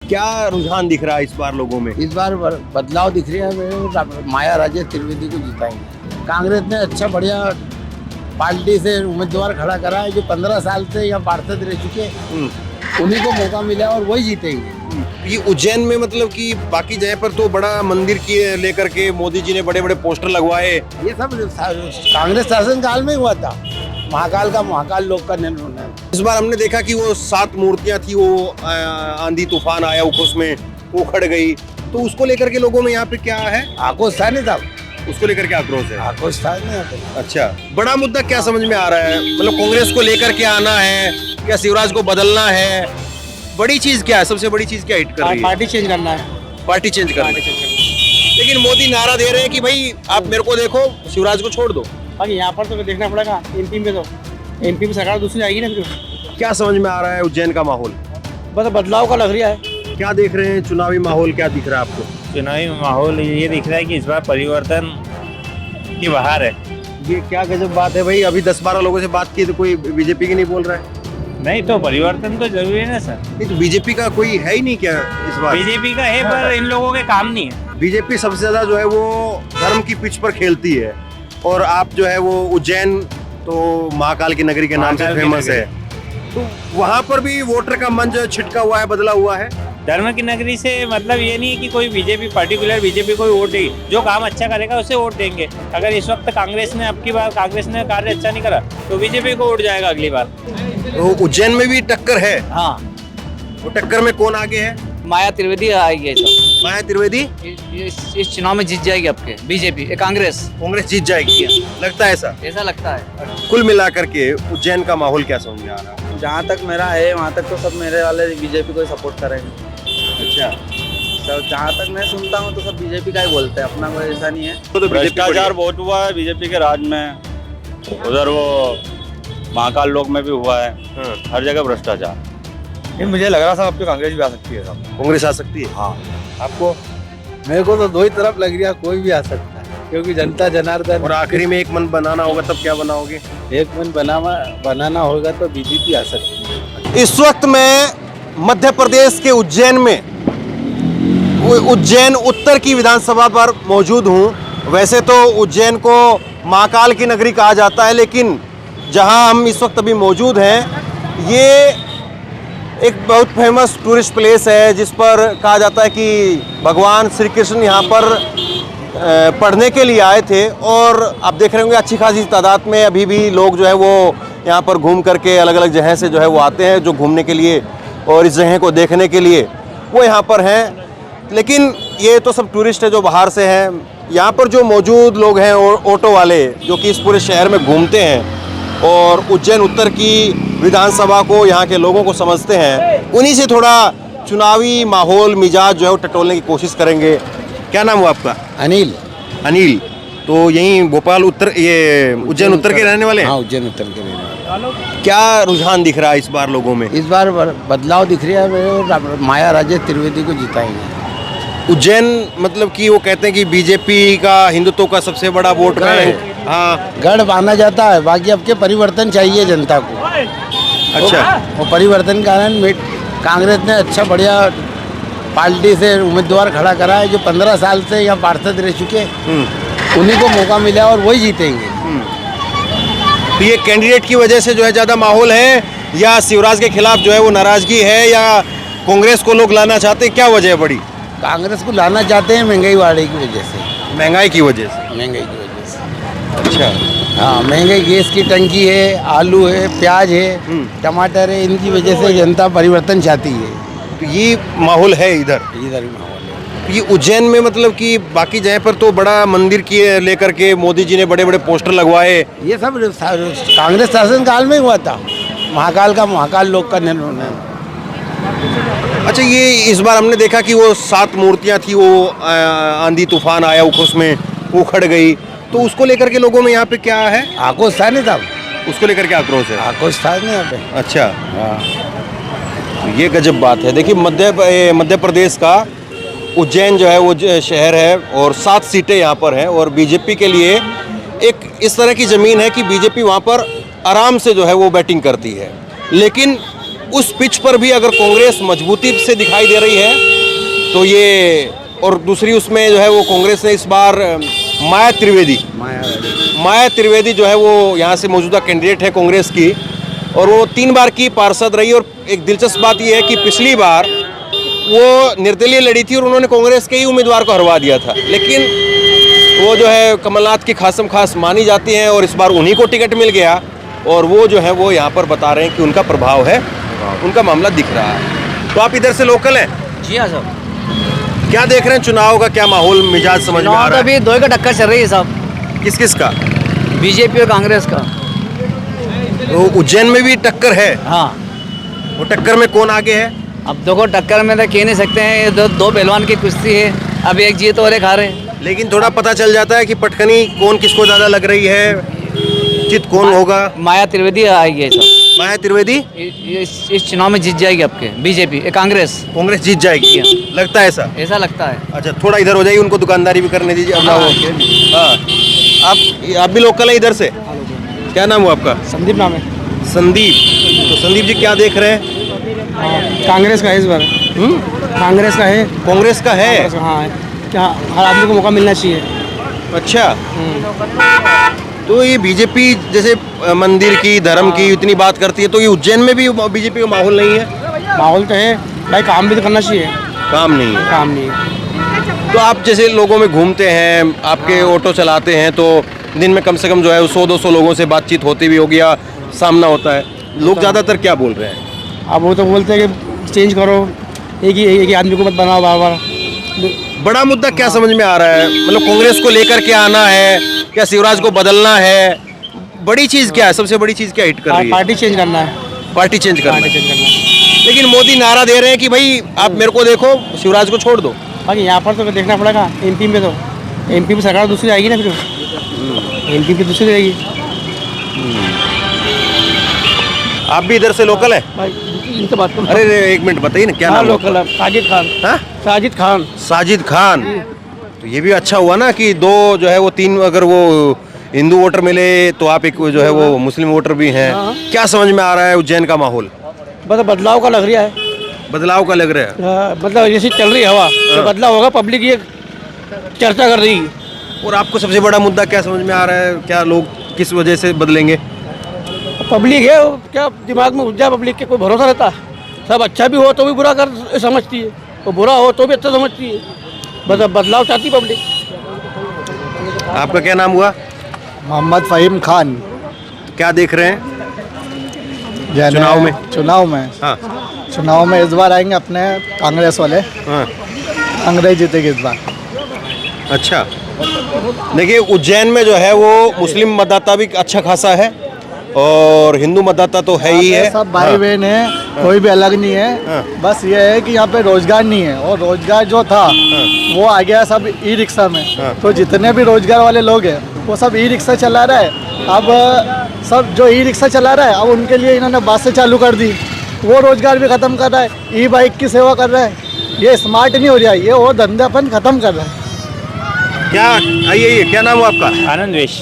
क्या रुझान दिख रहा है इस बार लोगों में? इस बार बदलाव दिख रहा है। माया राजेश त्रिवेदी को जिताएंगे। कांग्रेस ने अच्छा बढ़िया पार्टी से उम्मीदवार खड़ा करा है जो 15 साल से यहाँ पार्षद रह चुके हैं, उन्हीं को मौका मिला और वही जीतेंगे। ये उज्जैन में मतलब कि बाकी जगह पर तो बड़ा मंदिर की लेकर के मोदी जी ने बड़े बड़े पोस्टर लगवाए। ये सब कांग्रेस शासन काल में हुआ था। महाकाल लोक का निर्णय। इस बार हमने देखा कि वो 7 मूर्तियां थी, वो आंधी तूफान आया उसमें वो उखड़ गई, तो उसको लेकर के लोगों में यहाँ पे क्या है? आक्रोश था नहीं था, उसको लेकर के आक्रोश है। आक्रोश था नहीं। अच्छा, बड़ा मुद्दा क्या समझ में आ रहा है? मतलब कांग्रेस को लेकर के आना है या शिवराज को बदलना है? बड़ी चीज क्या है? सबसे बड़ी चीज क्या हिट कर रही है? पार्टी चेंज करना है। पार्टी चेंज करना है। लेकिन मोदी नारा दे रहे हैं कि भाई आप मेरे को देखो, शिवराज को छोड़ दो। बाकी यहाँ पर तो देखना पड़ेगा। एमपी में सरकार दूसरी आएगी ना। क्या समझ में आ रहा है उज्जैन का माहौल? बस बदलाव का लग रहा है। क्या देख रहे हैं? चुनावी माहौल क्या दिख रहा है आपको? चुनावी माहौल ये दिख रहा है कि इस बार परिवर्तन की बहार है। ये क्या गजब बात है भाई, अभी 10-12 लोगों से बात की तो कोई बीजेपी की नहीं बोल रहा है। नहीं तो परिवर्तन तो जरूरी है ना सर। नहीं तो बीजेपी का कोई है ही नहीं क्या इस बार? बीजेपी का है पर इन लोगों के काम नहीं है। बीजेपी सबसे ज्यादा जो है वो धर्म की पिच पर खेलती है, और आप जो है वो उज्जैन तो महाकाल की नगरी के नाम से फेमस है, तो वहाँ पर भी वोटर का मन जो है छिटका हुआ है, बदला हुआ है। धर्म की नगरी से मतलब ये नहीं है कि कोई बीजेपी पर्टिकुलर बीजेपी कोई वोट देगी। जो काम अच्छा करेगा उसे वोट देंगे। अगर इस वक्त कांग्रेस ने अब की बार कांग्रेस ने कार्य अच्छा नहीं करा तो बीजेपी को वोट जाएगा अगली बार। तो उज्जैन में भी टक्कर है। हाँ, वो टक्कर में कौन आगे है? माया त्रिवेदी आएगी। माया त्रिवेदी इस चुनाव में जीत जाएगी। आपके बीजेपी कांग्रेस जीत जाएगी, लगता है ऐसा लगता है। कुल मिलाकर के उज्जैन का माहौल क्या समझ में आ रहा है? जहाँ तक मेरा है वहाँ तक तो सब मेरे वाले बीजेपी को सपोर्ट करेंगे। अच्छा, तो जहाँ तक मैं सुनता हूँ तो सब बीजेपी का ही बोलते हैं, अपना कोई ऐसा नहीं है। तो भ्रष्टाचार बहुत हुआ है बीजेपी के राज में। उधर वो महाकाल लोक में भी हुआ है। हर जगह भ्रष्टाचार। मुझे लग रहा था अब तो कांग्रेस भी आ सकती है। कांग्रेस आ सकती है। हाँ, आपको? मेरे को तो दो ही तरफ लग रहा है, कोई भी आ सकता है क्योंकि जनता जनार्दन। और आखिरी में एक मन बनाना होगा, तब क्या बनाओगे? एक मन बनाना होगा तो बीजेपी आ सकती है। इस वक्त मैं मध्य प्रदेश के उज्जैन में उज्जैन उत्तर की विधानसभा पर मौजूद हूँ। वैसे तो उज्जैन को महाकाल की नगरी कहा जाता है, लेकिन जहाँ हम इस वक्त अभी मौजूद हैं ये एक बहुत फेमस टूरिस्ट प्लेस है, जिस पर कहा जाता है कि भगवान श्री कृष्ण यहाँ पर पढ़ने के लिए आए थे। और आप देख रहे होंगे अच्छी खासी तादाद में अभी भी लोग जो है वो यहाँ पर घूम करके अलग अलग जगह से जो है वो आते हैं, जो घूमने के लिए और इस जगह को देखने के लिए वो यहाँ पर हैं। लेकिन ये तो सब टूरिस्ट है जो बाहर से हैं। यहाँ पर जो मौजूद लोग हैं ऑटो वाले, जो कि इस पूरे शहर में घूमते हैं और उज्जैन उत्तर की विधानसभा को, यहाँ के लोगों को समझते हैं, उन्हीं से थोड़ा चुनावी माहौल मिजाज जो है वो टटोलने की कोशिश करेंगे। क्या नाम हुआ आपका? अनिल। अनिल, तो यहीं भोपाल उत्तर, ये उज्जैन उत्तर के रहने वाले हैं? हाँ, उज्जैन उत्तर के रहने वाले। क्या रुझान दिख रहा है इस बार लोगों में? इस बार बदलाव दिख रहा है। माया राजेश त्रिवेदी को जिताएंगे। उज्जैन मतलब कि वो कहते हैं कि बीजेपी का हिंदुत्व का सबसे बड़ा वोट है। हाँ, गढ़ माना जाता है। बाकी अब के परिवर्तन चाहिए जनता को। अच्छा, वो परिवर्तन कारण कांग्रेस ने अच्छा बढ़िया पार्टी से उम्मीदवार खड़ा करा है जो 15 साल से यहाँ पार्षद रह चुके हैं, उन्हीं को मौका मिला और वही जीतेंगे। तो ये कैंडिडेट की वजह से जो है ज़्यादा माहौल है, या शिवराज के खिलाफ जो है वो नाराजगी है, या कांग्रेस को लोग लाना चाहते हैं? क्या वजह है बड़ी? कांग्रेस को लाना चाहते हैं महंगाई वाले की वजह से। महंगाई की वजह से? महंगाई की वजह से। अच्छा, हाँ, महंगाई, गैस की टंकी है, आलू है, प्याज है, टमाटर है, इनकी वजह से जनता परिवर्तन चाहती है। तो ये माहौल है इधर भी माहौल है। ये उज्जैन में मतलब कि बाकी जगह पर तो बड़ा मंदिर की लेकर के मोदी जी ने बड़े बड़े पोस्टर लगवाए। ये सब कांग्रेस शासन काल में हुआ था। महाकाल लोक का निर्णय। अच्छा, ये इस बार हमने देखा कि वो 7 मूर्तियां थी, वो आंधी तूफान आया उसमें उखड़ गई, तो उसको लेकर के लोगों में यहाँ पे क्या है? आक्रोश था नहीं था, उसको लेकर के आक्रोश है। आक्रोश था नहीं यहाँ पे। अच्छा, हाँ, तो ये गजब बात है। देखिए मध्य प्रदेश का उज्जैन जो है वो शहर है और 7 सीटें यहाँ पर हैं, और बीजेपी के लिए एक इस तरह की ज़मीन है कि बीजेपी वहाँ पर आराम से जो है वो बैटिंग करती है। लेकिन उस पिच पर भी अगर कांग्रेस मजबूती से दिखाई दे रही है तो ये, और दूसरी उसमें जो है वो कांग्रेस ने इस बार माया त्रिवेदी जो है वो यहाँ से मौजूदा कैंडिडेट है कांग्रेस की, और वो 3 बार की पार्षद रही। और एक दिलचस्प बात ये है कि पिछली बार वो निर्दलीय लड़ी थी और उन्होंने कांग्रेस के ही उम्मीदवार को हरवा दिया था, लेकिन वो जो है कमलनाथ की खासम खास मानी जाती हैं और इस बार उन्हीं को टिकट मिल गया, और वो जो है वो यहाँ पर बता रहे हैं कि उनका प्रभाव है, उनका मामला दिख रहा है। तो आप इधर से लोकल हैं? जी हाँ सर। क्या देख रहे हैं, चुनाव का क्या माहौल मिजाज समझ में आ रहा है? अभी दो का टक्कर चल रही है साहब, किस किस का? बीजेपी और कांग्रेस का। तो उज्जैन में भी टक्कर है? हाँ। वो टक्कर में कौन आगे है? अब देखो टक्कर में तो कह नहीं सकते हैं, ये दो पहलवान की कुश्ती है, अब एक जीत और एक हारे। लेकिन थोड़ा पता चल जाता है कि पटखनी कौन किसको ज्यादा लग रही है, जीत कौन होगा? माया त्रिवेदी आएगी सर। माया त्रिवेदी इस चुनाव में जीत जाएगी आपके, बीजेपी कांग्रेस जीत जाएगी, लगता है ऐसा? ऐसा लगता है। अच्छा, थोड़ा इधर हो जाइए, उनको दुकानदारी भी करने दीजिए अपना। वो हाँ, आप भी लोकल है इधर से? क्या नाम हुआ आपका? संदीप नाम है। संदीप। तो संदीप जी क्या देख रहे हैं? कांग्रेस का है इस बार। कांग्रेस का है। कांग्रेस का है? हाँ, क्या हर आदमी को मौका मिलना चाहिए। अच्छा, तो ये बीजेपी जैसे मंदिर की, धर्म की इतनी बात करती है, तो ये उज्जैन में भी बीजेपी का माहौल नहीं है? माहौल तो है भाई, काम भी तो करना चाहिए। काम नहीं है? काम नहीं है। तो आप जैसे लोगों में घूमते हैं, आपके ऑटो चलाते हैं, तो दिन में कम से कम जो है 100-200 लोगों से बातचीत होती भी होगी या सामना होता है, लोग ज़्यादातर क्या बोल रहे हैं? अब वो तो बोलते हैं कि चेंज करो, एक ही आदमी को मत बनाओ बार बार। बड़ा मुद्दा क्या समझ में आ रहा है? मतलब कांग्रेस को लेकर के आना है, क्या शिवराज को बदलना है? बड़ी चीज़ क्या है, सबसे बड़ी चीज़ क्या हिट कर रही है? पार्टी चेंज करना है। पार्टी चेंज करना पार्टी है। चेंज करना है। लेकिन मोदी नारा दे रहे हैं कि भाई आप मेरे को देखो, शिवराज को छोड़ दो। बाकी यहाँ पर तो देखना पड़ेगा, एमपी में तो एमपी में सरकार दूसरी आएगी ना, फिर एमपी की दूसरी रहेगी। आप भी इधर से लोकल है? भाई इनसे बात करो। अरे एक मिनट बताइए ना, क्या हाँ नाम है? लोकल है, साजिद खान। हाँ? साजिद खान। साजिद खान। तो ये भी अच्छा हुआ ना कि 2 जो है वो 3 अगर वो हिंदू वोटर मिले तो आप एक जो है वो मुस्लिम वोटर भी हैं। क्या समझ में आ रहा है उज्जैन का माहौल? बस बदलाव का लग रहा है। बदलाव का लग रहा है? मतलब जैसी चल रही है हवा, तो बदलाव होगा, पब्लिक ये चर्चा कर रही है। और आपको सबसे बड़ा मुद्दा क्या समझ में आ रहा है, क्या लोग किस वजह से बदलेंगे? पब्लिक है, क्या दिमाग में ऊर्जा, पब्लिक के कोई भरोसा रहता है? सब अच्छा भी हो तो भी बुरा कर समझती है, और बुरा हो तो भी अच्छा समझती है। बस बदलाव चाहती पब्लिक। आपका क्या नाम हुआ? मोहम्मद फ़हीम खान। क्या देख रहे हैं चुनाव में? हाँ, चुनाव में इस बार आएंगे अपने कांग्रेस वाले। हाँ। कांग्रेस जीतेगी इस बार। अच्छा, देखिए उज्जैन में जो है वो मुस्लिम मतदाता भी अच्छा खासा है और हिंदू मतदाता तो है ही है। सब भाई बहन है, कोई भी अलग नहीं है। बस ये है कि यहाँ पे रोजगार नहीं है, और रोजगार जो था वो आ गया सब ई रिक्शा में। तो जितने भी रोजगार वाले लोग हैं वो सब ई रिक्शा चला रहा है। अब सब जो ई रिक्शा चला रहा है, अब उनके लिए इन्होंने बसें चालू कर दी, वो रोजगार भी खत्म कर रहा है। ई बाइक की सेवा कर रहा है। ये स्मार्ट नहीं हो रहा है, ये वो धंधापन खत्म कर रहा है। क्या आइए, क्या नाम है आपका? आनंद वेश।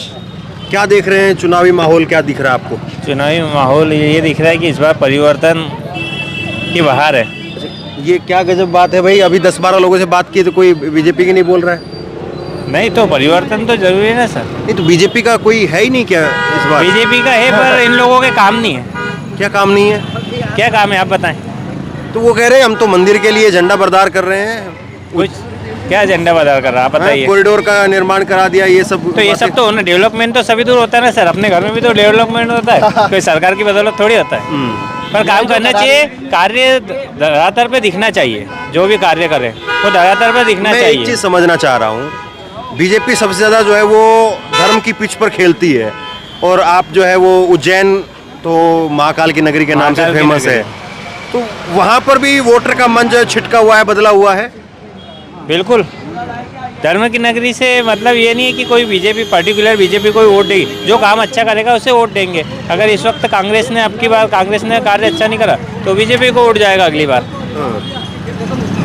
क्या देख रहे हैं, चुनावी माहौल क्या दिख रहा है आपको? चुनावी माहौल ये दिख रहा है कि इस बार परिवर्तन की बहार है। ये क्या गजब बात है भाई, अभी 10-12 लोगों से बात की तो कोई बीजेपी की नहीं बोल रहा है। नहीं तो परिवर्तन तो जरूरी है ना सर। नहीं तो बीजेपी का कोई है ही नहीं क्या इस बार? बीजेपी का है पर इन लोगों के काम नहीं है। क्या काम नहीं है? क्या काम है आप बताएं। तो वो कह रहे हैं हम तो मंदिर के लिए झंडा बरदार कर रहे हैं, कुछ क्या एजेंडा बदल कर रहा है आप बताइए। कॉरिडोर का निर्माण करा दिया, ये सब तो ये सब तो होना, डेवलपमेंट तो सभी दूर होता है ना सर, अपने घर में भी तो डेवलपमेंट होता है, कोई सरकार की बदौलत थोड़ी होता है। पर काम करना चाहिए, कार्य धरातल पे दिखना चाहिए, जो भी कार्य करे वो धरातल पे दिखना मैं चाहिए। एक चीज समझना चाह रहा हूँ, बीजेपी सबसे ज्यादा जो है वो धर्म की पिच पर खेलती है, और आप जो है वो उज्जैन तो महाकाल की नगरी के नाम से महाकाल की फेमस नगरी। है, तो वहाँ पर भी वोटर का मन जो है छिटका हुआ है, बदला हुआ है। बिल्कुल, धर्म की नगरी से मतलब ये नहीं है कि कोई बीजेपी पर्टिकुलर बीजेपी कोई वोट देगी, जो काम अच्छा करेगा उसे वोट देंगे। अगर इस वक्त कांग्रेस ने अब की बार कांग्रेस ने कार्य अच्छा नहीं करा तो बीजेपी को वोट जाएगा अगली बार।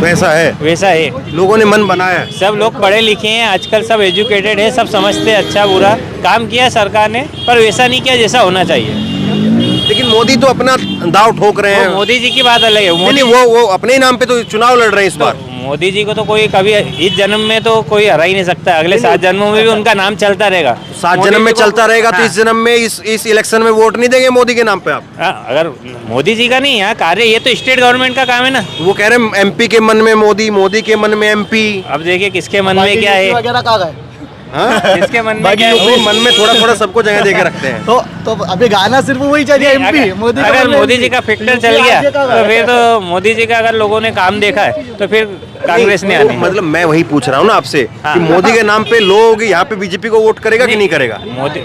वैसा है, वैसा है, लोगों ने मन बनाया है। सब लोग पढ़े लिखे हैं आजकल, सब एजुकेटेड है, सब समझते हैं अच्छा बुरा। काम किया सरकार ने पर वैसा नहीं किया जैसा होना चाहिए। लेकिन मोदी तो अपना दाव ठोक रहे हैं। मोदी जी की बात अलग है। नहीं नहीं, वो अपने ही नाम पे तो चुनाव लड़ रहे हैं इस बार। मोदी जी को तो कोई कभी इस जन्म में तो कोई हरा ही नहीं सकता, अगले 7 जन्मों में भी उनका नाम चलता रहेगा। 7 मोदी जन्म में जी को- चलता रहेगा तो हाँ। इस जन्म में इस इलेक्शन में वोट नहीं देंगे मोदी के नाम पे आप? अगर मोदी जी का नहीं है कार्य, ये तो स्टेट गवर्नमेंट का काम है ना। वो कह रहे हैं एमपी के मन में मोदी, मोदी के मन में एमपी। अब देखिए किसके मन में क्या है, वगैरह कहाँ गए? किसके मन में बाकी क्या है। वो मन में थोड़ा थोड़ा सबको जगह दे के रखते हैं। तो अभी गाना सिर्फ वही चाहिए एमपी मोदी का अगर मतलब मोदी MP। जी का फैक्टर चल गया तो फिर तो मोदी जी का अगर लोगों ने काम देखा है तो फिर कांग्रेस ने आनी। मतलब मैं वही पूछ रहा हूँ ना आपसे हाँ। कि मोदी के नाम पे लोग यहाँ पे बीजेपी को वोट करेगा कि नहीं करेगा?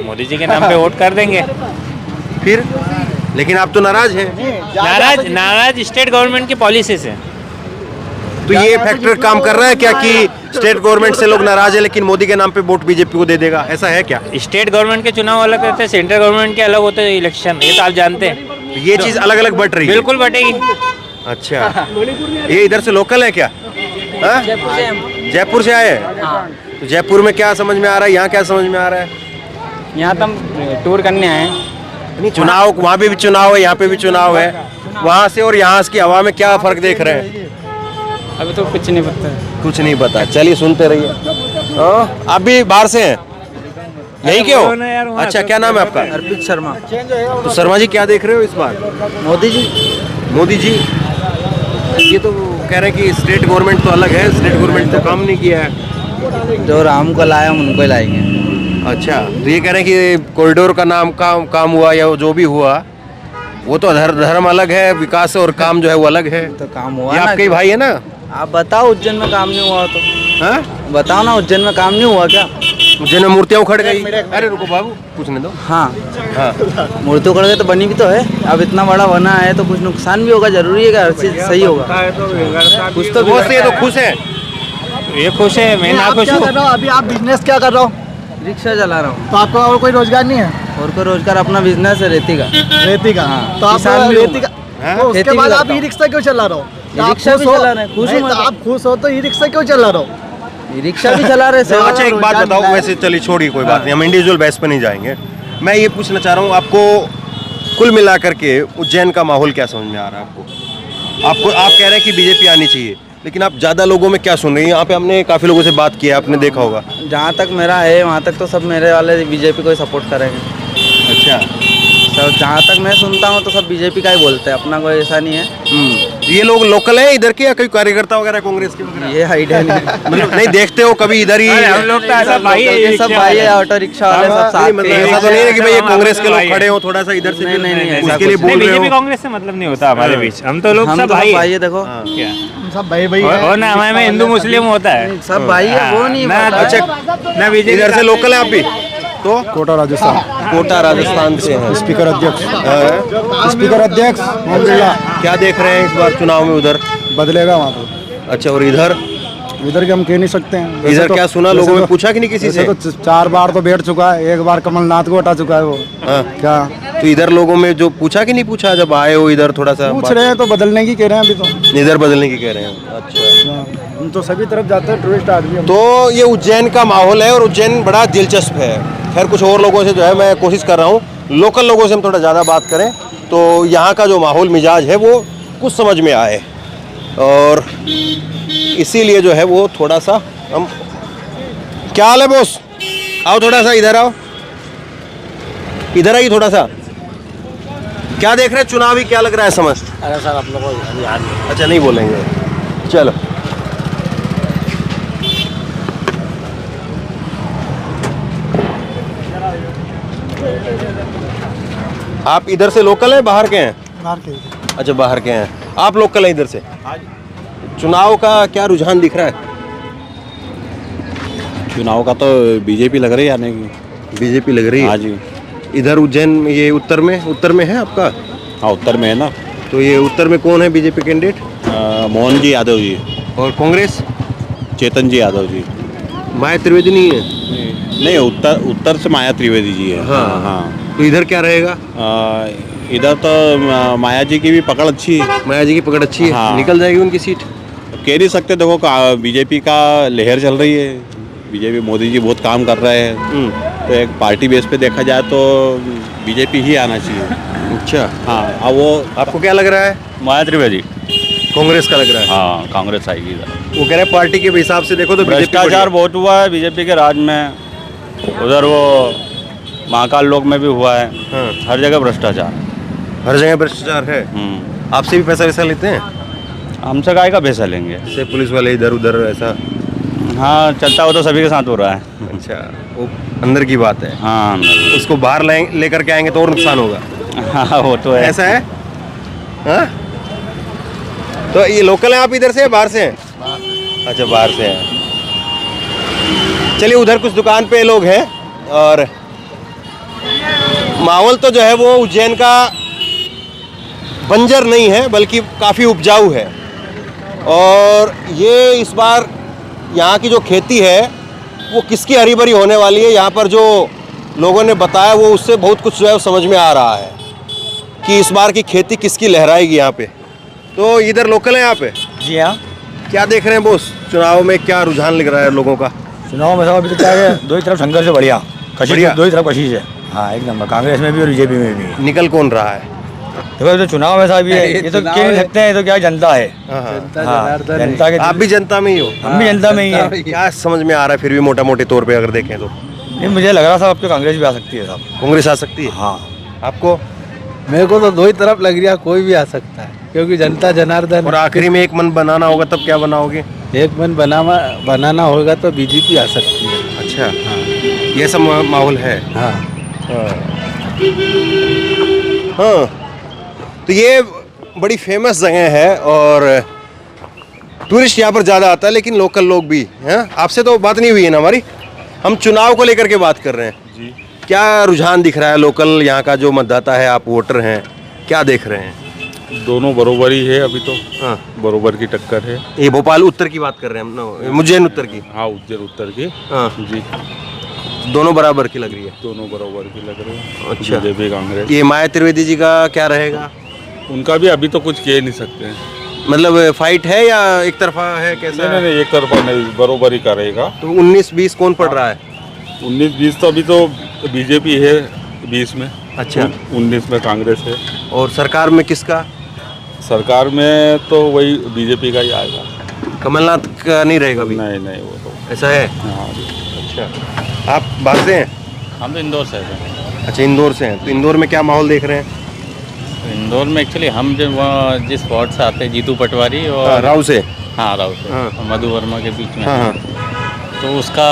मोदी जी के नाम पे वोट कर देंगे। फिर लेकिन आप तो नाराज हैं। नाराज स्टेट गवर्नमेंट की पॉलिसी से। तो ये फैक्टर काम कर रहा है क्या कि स्टेट गवर्नमेंट से लोग नाराज है लेकिन मोदी के नाम पे वोट बीजेपी को दे देगा, ऐसा है क्या? स्टेट गवर्नमेंट के चुनाव अलग रहते हैं, सेंट्रल गवर्नमेंट के अलग होते हैं इलेक्शन, ये तो आप जानते हैं। ये चीज अलग अलग बट रही है। बिल्कुल बटेगी। अच्छा, ये इधर से लोकल है क्या? हाँ? जयपुर से आए हैं? तो जयपुर में क्या समझ में आ रहा है, यहाँ क्या समझ में आ रहा है? यहाँ तो हम टूर करने आए हैं। नहीं, चुनाव वहाँ पे भी चुनाव है, यहाँ पे भी चुनाव है, वहाँ से और यहाँ की हवा में क्या फर्क देख रहे हैं? अभी तो कुछ नहीं पता। कुछ नहीं पता, चलिए सुनते रहिए। आप भी बाहर से हैं? यहीं के हो? अच्छा, क्या नाम है आपका? अर्पित शर्मा। तो शर्मा जी क्या देख रहे हो इस बार? मोदी जी। मोदी जी, ये तो कह रहे हैं कि स्टेट गवर्नमेंट तो अलग है, स्टेट गवर्नमेंट तो काम नहीं किया है। जो राम को लाए हम उनको ही लाएंगे। अच्छा, तो ये कह रहे हैं कि कॉरिडोर का काम हुआ या जो भी हुआ वो तो धर्म अलग है, विकास और काम जो है वो अलग है। तो काम हुआ ये ना। आपके ही भाई है ना? आप बताओ उज्जैन में काम नहीं हुआ तो। हाँ? बताओ ना उज्जैन में काम नहीं हुआ क्या? उज्जैन में मूर्तियाँ उखड़ गई। अरे रुको बाबू, पूछने दो। हाँ, हाँ, मूर्ति उखड़ गई तो बनी भी तो है। अब इतना बड़ा बना है तो कुछ नुकसान भी होगा, जरूरी है कि हर चीज सही होगा। कुछ तो वो से तो खुश है। ये खुश है, मैं ना आप खुश क्या हूँ। कर रहे हो अभी? आप बिजनेस क्या कर रहे हो? रिक्शा चला रहा हूँ। तो आपको और कोई रोजगार नहीं है? और कोई रोजगार अपना बिजनेस है रेती का। रेती का? हाँ, तो आप किसान भी रेती का हाँ? तो उसके खेती भी बाद आप करता ई हूँ। रिक्शा क्यों चला रहे हो? तो आप ई-रिक्शा भी खुश हो? चला रहे हैं, खुश हूँ नहीं, मैं तो तो। आप खुश हो तो ई रिक्शा क्यों चला रहे हो? रिक्शा भी चला रहे तो अच्छा, एक बात बताओ, वैसे चलिए छोड़िए, कोई बात नहीं, हम इंडिविजुअल बहस पे नहीं जाएंगे। मैं ये पूछना चाह रहा हूँ आपको, कुल मिलाकर के उज्जैन का माहौल क्या समझ में आ रहा है आपको? आप कह रहे हैं कि बीजेपी आनी चाहिए, लेकिन आप ज़्यादा लोगों में क्या सुन रही हैं? यहाँ पे हमने काफ़ी लोगों से बात की है, आपने देखा होगा। जहाँ तक मेरा है वहाँ तक तो सब मेरे वाले बीजेपी को ही सपोर्ट करेंगे। अच्छा, सब जहाँ तक मैं सुनता हूँ तो सब बीजेपी का ही बोलते हैं, अपना कोई ऐसा नहीं है। ये लोग लोकल हैं इधर के या कोई कार्यकर्ता वगैरह कांग्रेस के वगैरह? ये आइडिया नहीं है। मतलब नहीं देखते हो कभी इधर ही? हम लोग तो ऐसा भाई है, ये सब भाई है, ऑटो रिक्शा वाले सब साथ नहीं, मतलब के हैं। ऐसा तो नहीं है कि भाई ये कांग्रेस के लोग खड़े हो थोड़ा सा इधर से नहीं, नहीं, नहीं, ऐसा उसके लिए कुछ बोल रहे बीजेपी हो? कांग्रेस से मतलब नहीं होता हमारे बीच, हम तो लोग हम सब तो भाई सब भाई हैं। है, देखो क्या? सब भाई भाई और ना हमारे में हिंदू मुस्लिम होता है। सब भाई है, वो नहीं ना पता है। अच्छा, ना बीजेपी इधर से लोकल है आप भी? तो कोटा राजस्थान, कोटा राजस्थान से हैं। स्पीकर अध्यक्ष, हाँ। स्पीकर अध्यक्ष क्या देख रहे हैं इस बार चुनाव में उधर? बदलेगा वहाँ तो। अच्छा, और इधर इधर के हम कह नहीं सकते हैं। वैसे इधर तो- क्या सुना, वैसे लोगों ने तो- पूछा कि नहीं किसी वैसे से? तो 4 बार तो बैठ चुका है, 1 बार कमलनाथ को हटा चुका है वो। हाँ। क्या तो इधर लोगों में जो पूछा कि नहीं पूछा, जब आए हो इधर थोड़ा सा पूछ रहे हैं तो बदलने की कह रहे हैं अभी तो। इधर बदलने की कह रहे हैं? अच्छा, हम तो सभी तरफ जाते हैं, टूरिस्ट आदमी हम। तो ये उज्जैन का माहौल है और उज्जैन बड़ा दिलचस्प है। खैर कुछ और लोगों से जो है मैं कोशिश कर रहा हूँ, लोकल लोगों से हम थोड़ा ज़्यादा बात करें तो यहाँ का जो माहौल मिजाज है वो कुछ समझ में आए, और इसीलिए जो है वो थोड़ा सा हम। क्या हाल है बॉस? आओ थोड़ा सा इधर आओ, इधर आइए थोड़ा सा। क्या देख रहे हैं चुनावी, क्या लग रहा है समझ? अरे सर आप लोगों को याद नहीं। अच्छा, नहीं बोलेंगे, चलो। आप इधर से लोकल हैं, बाहर के हैं? बाहर के। अच्छा, बाहर के हैं आप, लोकल हैं इधर से। चुनाव का क्या रुझान दिख रहा है? चुनाव का तो बीजेपी लग रही है आने की। बीजेपी लग रही है? हाँ जी। इधर उज्जैन में, ये उत्तर में है आपका? हाँ, उत्तर में है ना। तो ये उत्तर में कौन है बीजेपी कैंडिडेट? मोहन जी यादव जी, और कांग्रेस? चेतन जी यादव जी। माया त्रिवेदी नहीं है? नहीं, उत्तर से माया त्रिवेदी जी है। हाँ। हाँ। तो इधर क्या रहेगा? इधर तो माया जी की भी पकड़ अच्छी है। माया जी की पकड़ अच्छी है? हाँ। निकल जाएगी उनकी सीट? कह नहीं सकते, देखो बीजेपी का लहर चल रही है। बीजेपी, मोदी जी बहुत काम कर रहे हैं, तो एक पार्टी बेस पे देखा जाए तो बीजेपी ही आना चाहिए। अच्छा, हाँ अब वो आपको क्या लग रहा है? माया त्रिवेदी। कांग्रेस का लग रहा है। हाँ, कांग्रेस आएगी इधर। वो कह रहे हैं पार्टी के हिसाब से देखो तो बीजेपी भ्रष्टाचार बहुत हुआ है बीजेपी के राज में। उधर वो महाकाल लोक में भी हुआ है। हाँ। हर जगह भ्रष्टाचार। हर जगह भ्रष्टाचार है। आपसे भी पैसा वैसा लेते हैं? हमसे काय का पैसा लेंगे? से पुलिस वाले इधर उधर ऐसा? हाँ, चलता हो तो सभी के साथ हो रहा है। अच्छा, वो अंदर की बात है। हाँ, उसको बाहर लेकर के आएंगे तो और नुकसान होगा। हाँ वो तो है। ऐसा है? हाँ? तो ये लोकल हैं आप, इधर से बाहर से हैं? अच्छा, बाहर से हैं। चलिए, उधर कुछ दुकान पे लोग हैं और माहौल तो जो है वो उज्जैन का बंजर नहीं है बल्कि काफ़ी उपजाऊ है। और ये इस बार यहाँ की जो खेती है वो किसकी हरी भरी होने वाली है, यहाँ पर जो लोगों ने बताया वो उससे बहुत कुछ जो है समझ में आ रहा है कि इस बार की खेती किसकी लहराएगी यहाँ पे। तो इधर लोकल है यहाँ पे? जी हाँ। क्या देख रहे हैं बोस, चुनाव में क्या रुझान लग रहा है लोगों का? चुनाव में सब अभी तो क्या है, दो ही तरफ संघर्ष है, बढ़िया बढ़िया। दो ही तरफ कशिश है। हाँ, एक नंबर, कांग्रेस में भी और बीजेपी में भी। निकल कौन रहा है? देखो तो चुनाव में साहब ये तो कह नहीं सकते हैं, ये तो क्या जनता है। हाँ, जनता के, आप भी जनता में ही हो? हम भी जनता में ही है। क्या समझ में आ रहा है फिर भी मोटा मोटे तौर पे अगर देखें तो? नहीं, मुझे लग रहा साहब आपके कांग्रेस भी आ सकती है साहब। कांग्रेस आ सकती है? हाँ। आपको? मेरे को तो दो ही तरफ लग रहा है, कोई भी आ सकता है क्योंकि जनता जनार्दन। और आखिरी में एक मन बनाना होगा तब क्या बनाओगे? एक मन बनाना होगा तो बीजेपी आ सकती है। अच्छा, हाँ, ये सब माहौल है। हाँ हाँ, तो ये बड़ी फेमस जगह है और टूरिस्ट यहाँ पर ज़्यादा आता है, लेकिन लोकल लोग भी हैं। आपसे तो बात नहीं हुई है ना हमारी, हम चुनाव को लेकर के बात कर रहे हैं जी। क्या रुझान दिख रहा है लोकल यहाँ का? जो मतदाता है, आप वोटर हैं, क्या देख रहे हैं? दोनों बरोबर ही है अभी तो। हाँ, बरोबर की टक्कर है। ये भोपाल उत्तर की बात कर रहे हैं हम ना, उज्जैन उत्तर की। हाँ, उज्जैन उत्तर की। हाँ जी, दोनों बराबर की लग रही है। दोनों बराबर की लग रही है। अच्छा। बीजेपी कांग्रेस। ये माया त्रिवेदी जी का क्या रहेगा? उनका भी अभी तो कुछ कह नहीं सकते हैं। मतलब फाइट है या एक तरफा है, कैसा? नहीं, एक तरफा नहीं, बरोबर ही करेगा। तो 19-20 कौन पड़ रहा है? 19-20 तो अभी तो बीजेपी है 20 में। अच्छा। 19 में कांग्रेस है। और सरकार में किसका? सरकार में तो वही बीजेपी का ही आएगा। कमलनाथ का नहीं रहेगा अभी? नहीं, वो तो। ऐसा है? हाँ। अच्छा, आप बाहर से हैं? हम तो इंदौर से हैं। अच्छा, इंदौर से हैं। तो इंदौर में क्या माहौल देख रहे हैं? इंदौर में एक्चुअली हम जो जिस वार्ड से आते हैं, जीतू पटवारी और राव से। हाँ, राव से हाँ। और मधु वर्मा के बीच में। हाँ हाँ। तो उसका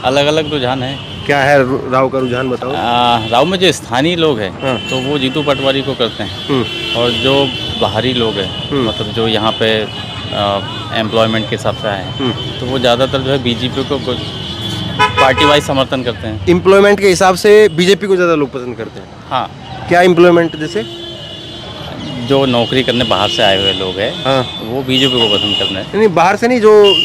अलग अलग रुझान है। क्या है राव का रुझान, बताओ। राव में जो स्थानीय लोग हैं हाँ। तो वो जीतू पटवारी को करते हैं, और जो बाहरी लोग हैं मतलब जो यहाँ पे एम्प्लॉयमेंट के हिसाब से आए हैं तो वो ज़्यादातर जो है बीजेपी को पार्टी वाइज समर्थन करते हैं। एम्प्लॉयमेंट के हिसाब से बीजेपी को ज़्यादा लोग पसंद करते हैं? हाँ। क्या एम्प्लॉयमेंट? जैसे जो नौकरी करने बाहर से आए हुए लोग हैं हाँ, वो बीजेपी को पसंद करते हैं। नहीं, बाहर से नहीं, जो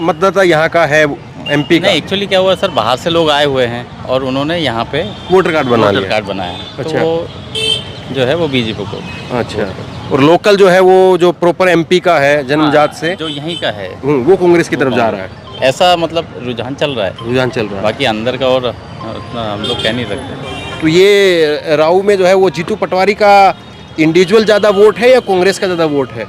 मतदाता यहाँ का है, एमपी का। नहीं, एक्चुअली क्या हुआ सर, बाहर से लोग आए हुए हैं और उन्होंने यहाँ पे वोटर कार्ड बनाया। तो अच्छा। वो जो है वो बीजेपी को। अच्छा, और लोकल जो है वो जो प्रॉपर एमपी का है जन्मजात से, जो यहीं का है, वो कांग्रेस की तरफ जा रहा है। ऐसा मतलब रुझान चल रहा है। रुझान चल रहा है। बाकी अंदर का और उतना हम लोग कह नहीं सकते। तो ये राव में जो है वो जीतू पटवारी का इंडिविजुअल ज़्यादा वोट है या कांग्रेस का ज़्यादा वोट है?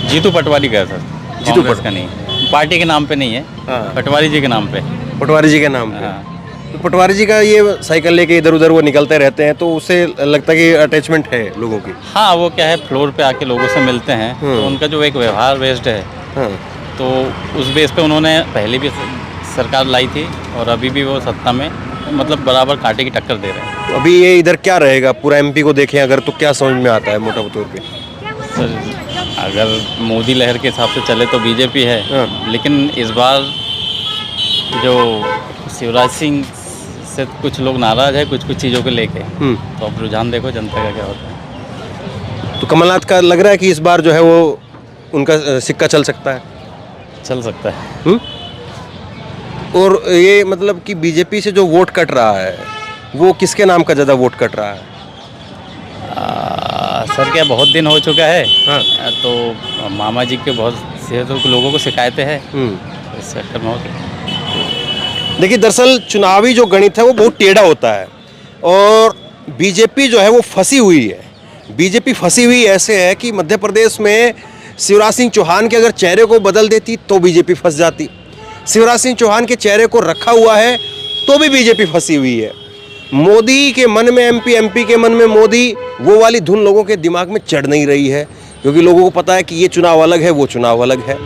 जीतू पटवारी का है सर, जीतू कांग्रेस का नहीं, पार्टी के नाम पे नहीं है। हाँ। पटवारी जी के नाम पे। पटवारी जी के नाम पे। हाँ। तो पटवारी जी का ये साइकिल लेके इधर उधर वो निकलते रहते हैं, तो उससे लगता है कि अटैचमेंट है लोगों की। हाँ, वो क्या है, फ्लोर पे आके लोगों से मिलते हैं तो उनका जो एक व्यवहार बेस्ड है। हाँ। तो उस बेस पे उन्होंने पहले भी सरकार लाई थी और अभी भी वो सत्ता में मतलब बराबर कांटे की टक्कर दे रहे हैं। तो अभी ये इधर क्या रहेगा, पूरा एमपी को देखें अगर, तो क्या समझ में आता है मोटा तौर पे? सर, अगर मोदी लहर के हिसाब से चले तो बीजेपी है। हाँ। लेकिन इस बार जो शिवराज सिंह से कुछ लोग नाराज है कुछ चीज़ों को लेके, तो अब रुझान देखो जनता का क्या होता है। तो कमलनाथ का लग रहा है कि इस बार जो है वो उनका सिक्का चल सकता है? चल सकता है। और ये मतलब कि बीजेपी से जो वोट कट रहा है वो किसके नाम का ज़्यादा वोट कट रहा है? सर, क्या बहुत दिन हो चुका है। हाँ। तो मामा जी के बहुत से तो लोगों को शिकायतें हैं इस सेक्टर में। देखिए, दरअसल चुनावी जो गणित है वो बहुत टेढ़ा होता है और बीजेपी जो है वो फंसी हुई है। बीजेपी फंसी हुई ऐसे है कि मध्य प्रदेश में शिवराज सिंह चौहान के अगर चेहरे को बदल देती तो बीजेपी फंस जाती। शिवराज सिंह चौहान के चेहरे को रखा हुआ है तो भी बीजेपी फंसी हुई है। मोदी के मन में एमपी, एमपी के मन में मोदी, वो वाली धुन लोगों के दिमाग में चढ़ नहीं रही है, क्योंकि लोगों को पता है कि ये चुनाव अलग है, वो चुनाव अलग है।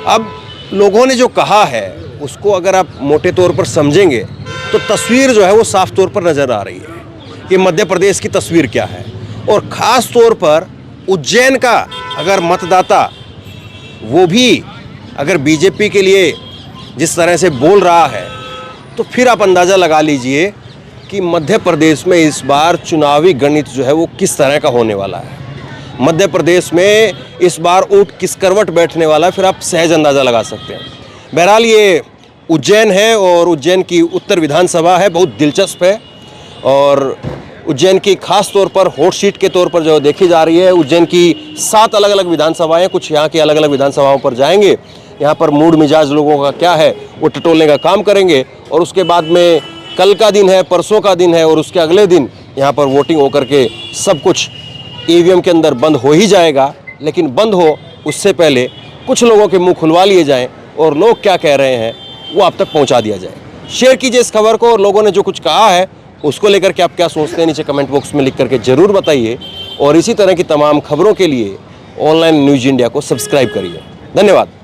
अब लोगों ने जो कहा है उसको अगर आप मोटे तौर पर समझेंगे तो तस्वीर जो है वो साफ तौर पर नज़र आ रही है कि मध्य प्रदेश की तस्वीर क्या है। और ख़ास तौर पर उज्जैन का अगर मतदाता वो भी अगर बीजेपी के लिए जिस तरह से बोल रहा है तो फिर आप अंदाज़ा लगा लीजिए कि मध्य प्रदेश में इस बार चुनावी गणित जो है वो किस तरह का होने वाला है। मध्य प्रदेश में इस बार ऊंट किस करवट बैठने वाला है, फिर आप सहज अंदाज़ा लगा सकते हैं। बहरहाल ये उज्जैन है और उज्जैन की उत्तर विधानसभा है, बहुत दिलचस्प है और उज्जैन की खास तौर पर हॉट सीट के तौर पर जो देखी जा रही है। उज्जैन की 7 अलग अलग विधानसभाएं, कुछ यहाँ की अलग अलग विधानसभाओं पर जाएंगे। यहाँ पर मूड मिजाज लोगों का क्या है वो टटोलने का काम करेंगे और उसके बाद में कल का दिन है, परसों का दिन है और उसके अगले दिन यहाँ पर वोटिंग होकर के सब कुछ ईवीएम के अंदर बंद हो ही जाएगा। लेकिन बंद हो उससे पहले कुछ लोगों के मुंह खुलवा लिए जाएं और लोग क्या कह रहे हैं वो आप तक पहुंचा दिया जाए। शेयर कीजिए इस खबर को और लोगों ने जो कुछ कहा है उसको लेकर के आप क्या सोचते हैं नीचे कमेंट बॉक्स में लिख करके ज़रूर बताइए। और इसी तरह की तमाम खबरों के लिए ऑनलाइन न्यूज़ इंडिया को सब्सक्राइब करिए। धन्यवाद।